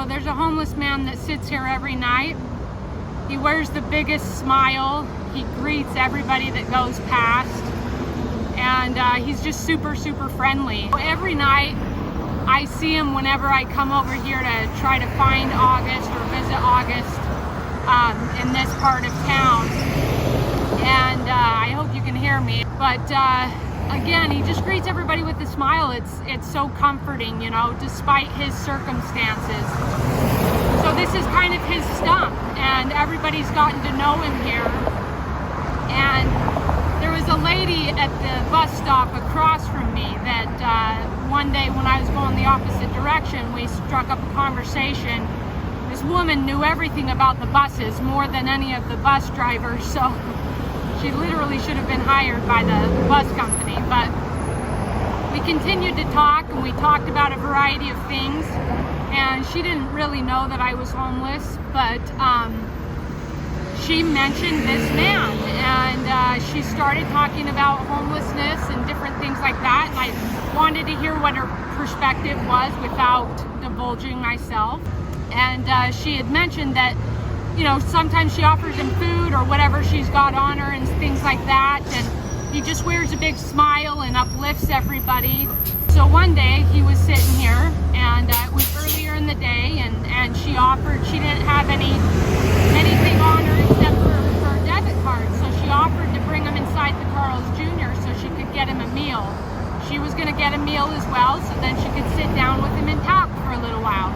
there's a homeless man that sits here every night. He wears the biggest smile. He greets everybody that goes past. And he's just super, super friendly. Every night I see him whenever I come over here to try to find August or visit August in this part of town. And I hope you can hear me. But again, he just greets everybody with a smile. It's so comforting, you know, despite his circumstances. So this is kind of his stump, and everybody's gotten to know him here. And there was a lady at the bus stop across from me that one day when I was going the opposite direction, we struck up a conversation. This woman knew everything about the buses, more than any of the bus drivers, so she literally should have been hired by the bus company. But we continued to talk, and we talked about a variety of things, and she didn't really know that I was homeless, but she mentioned this man, and she started talking about homelessness and different things like that, and I wanted to hear what her perspective was without divulging myself. And she had mentioned that, you know, sometimes she offers him food or whatever she's got on her and things like that, and he just wears a big smile and uplifts everybody. So one day he was sitting here, and it was earlier in the day, and she offered, she didn't have anything on her except for her debit card, so she offered to bring him inside the Carl's Jr. so she could get him a meal. She was going to get a meal as well, so then she could sit down with him and talk for a little while.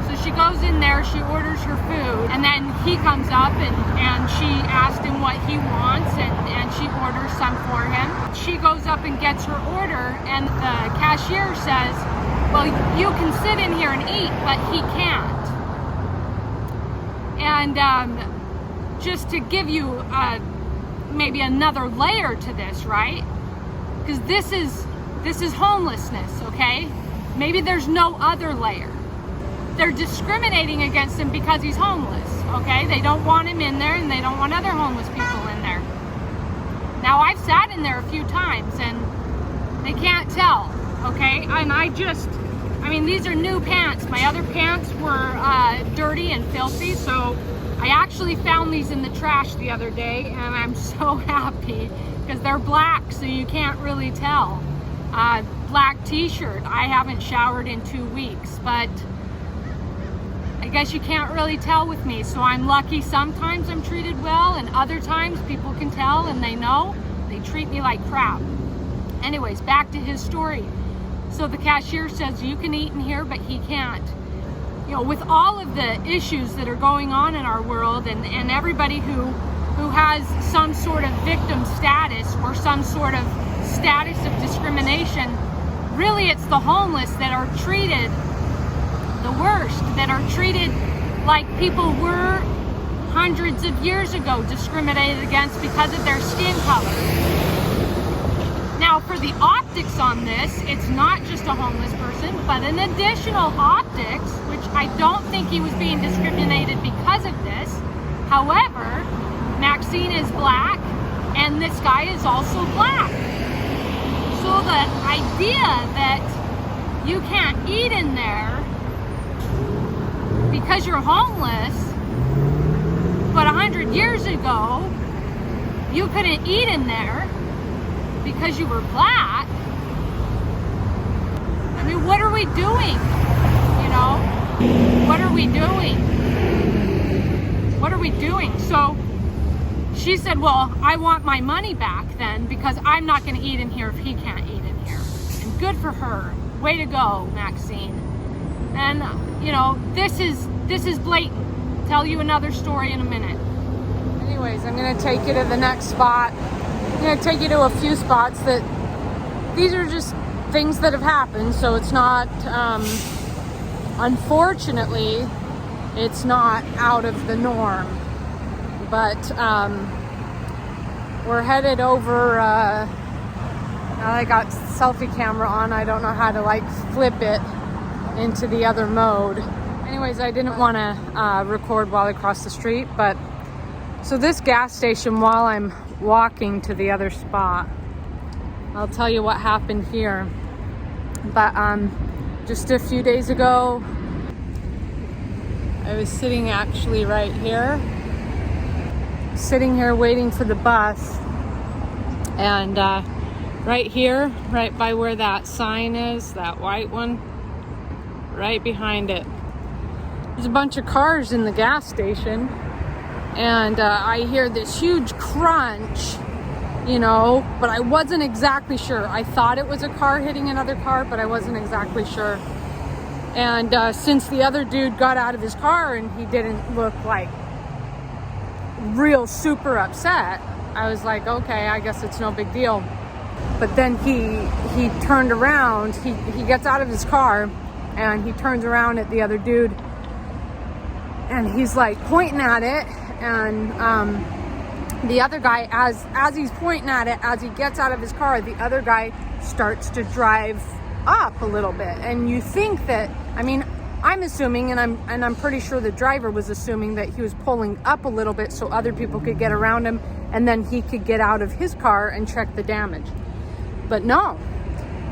So she goes in there, she orders her food, and then he comes up and she asked him what he wants, and she orders some for him. She goes up and gets her order, and the cashier says, well, you can sit in here and eat, but he can't. And just to give you maybe another layer to this, right? Because this is homelessness, okay? Maybe there's no other layer. They're discriminating against him because he's homeless, okay? They don't want him in there, and they don't want other homeless people in there. Now, I've sat in there a few times, and they can't tell, okay? And I mean, these are new pants. My other pants were dirty and filthy, so I actually found these in the trash the other day, and I'm so happy because they're black, so you can't really tell. Black t-shirt. I haven't showered in 2 weeks, but I guess you can't really tell with me, so I'm lucky. Sometimes I'm treated well, and other times people can tell and they know. They treat me like crap. Anyways, back to his story. So the cashier says, you can eat in here, but he can't. You know, with all of the issues that are going on in our world, and everybody who has some sort of victim status or some sort of status of discrimination, really it's the homeless that are treated the worst, that are treated like people were hundreds of years ago discriminated against because of their skin color. Now, for the optics on this, it's not just a homeless person, but an additional optics, which I don't think he was being discriminated because of this. However, Maxine is black, and this guy is also black. So the idea that you can't eat in there because you're homeless, but 100 years ago, you couldn't eat in there because you were black. I mean, what are we doing? You know, what are we doing? What are we doing? So she said, well, I want my money back then because I'm not going to eat in here if he can't eat in here. And good for her. Way to go, Maxine. And, you know, this is blatant. Tell you another story in a minute. Anyways, I'm going to take you to the next spot. I'm going to take you to a few spots that these are just things that have happened, so it's not, unfortunately, it's not out of the norm. But we're headed over, now I got selfie camera on, I don't know how to like flip it into the other mode. Anyways, I didn't want to record while I crossed the street, but so this gas station, while I'm walking to the other spot, I'll tell you what happened here. But just a few days ago, I was sitting actually right here, sitting here waiting for the bus, and right here, right by where that sign is, that white one, right behind it, there's a bunch of cars in the gas station, and I hear this huge crunch, you know, but I wasn't exactly sure. I thought it was a car hitting another car, but I wasn't exactly sure. And since the other dude got out of his car and he didn't look like real super upset, I was like, okay, I guess it's no big deal. But then he turned around, he gets out of his car and he turns around at the other dude and he's like pointing at it, and the other guy, as he's pointing at it, as he gets out of his car, the other guy starts to drive up a little bit. And you think that, I mean, I'm assuming, and I'm pretty sure the driver was assuming that he was pulling up a little bit so other people could get around him and then he could get out of his car and check the damage. But no,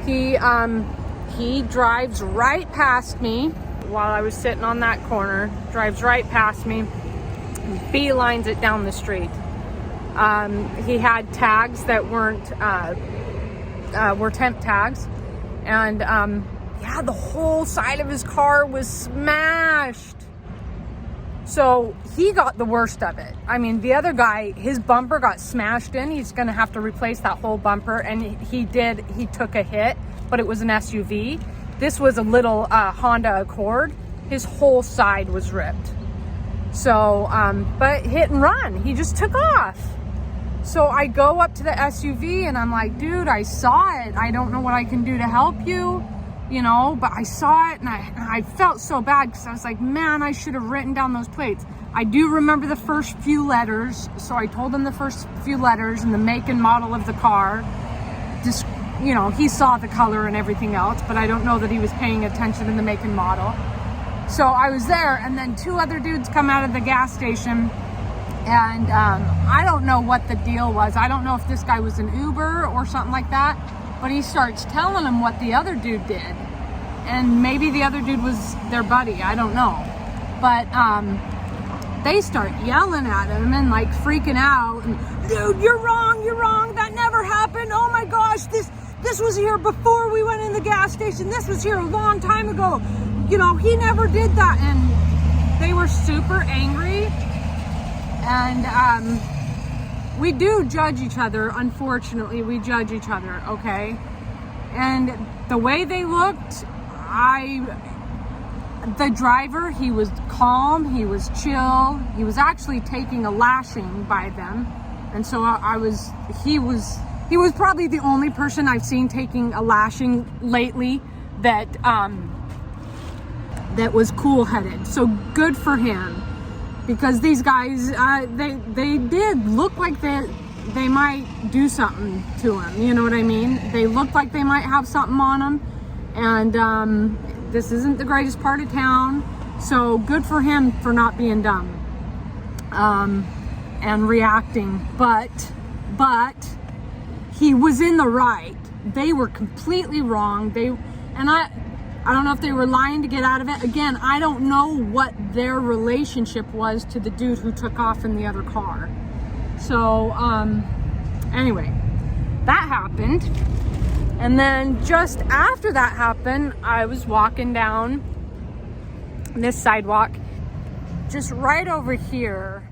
he drives right past me while I was sitting on that corner, drives right past me, beelines it down the street. He had tags that were temp tags, and yeah, the whole side of his car was smashed. So he got the worst of it. I mean, the other guy, his bumper got smashed in. He's gonna have to replace that whole bumper, and he took a hit, but it was an SUV. This was a little Honda Accord. His whole side was ripped. So, but hit and run, he just took off. So I go up to the SUV and I'm like, dude, I saw it. I don't know what I can do to help you, you know, but I saw it and I felt so bad because I was like, man, I should have written down those plates. I do remember the first few letters. So I told him the first few letters and the make and model of the car. Just, you know, he saw the color and everything else, but I don't know that he was paying attention to the make and model. So I was there, and then two other dudes come out of the gas station, and I don't know what the deal was. I don't know if this guy was an Uber or something like that, but he starts telling him what the other dude did. And maybe the other dude was their buddy, I don't know. But they start yelling at him and like freaking out. And, dude, you're wrong, that never happened. Oh my gosh, this was here before we went in the gas station. This was here a long time ago. You know, he never did that. And they were super angry. And we do judge each other. Unfortunately, we judge each other, okay? And the way they looked, the driver, he was calm, he was chill. He was actually taking a lashing by them. And so he was probably the only person I've seen taking a lashing lately that was cool-headed. So good for him. Because these guys, they did look like they might do something to him. You know what I mean? They looked like they might have something on him. And this isn't the greatest part of town. So good for him for not being dumb and reacting. But he was in the right. They were completely wrong. I don't know if they were lying to get out of it. Again, I don't know what their relationship was to the dude who took off in the other car. So, anyway, that happened. And then just after that happened, I was walking down this sidewalk, just right over here.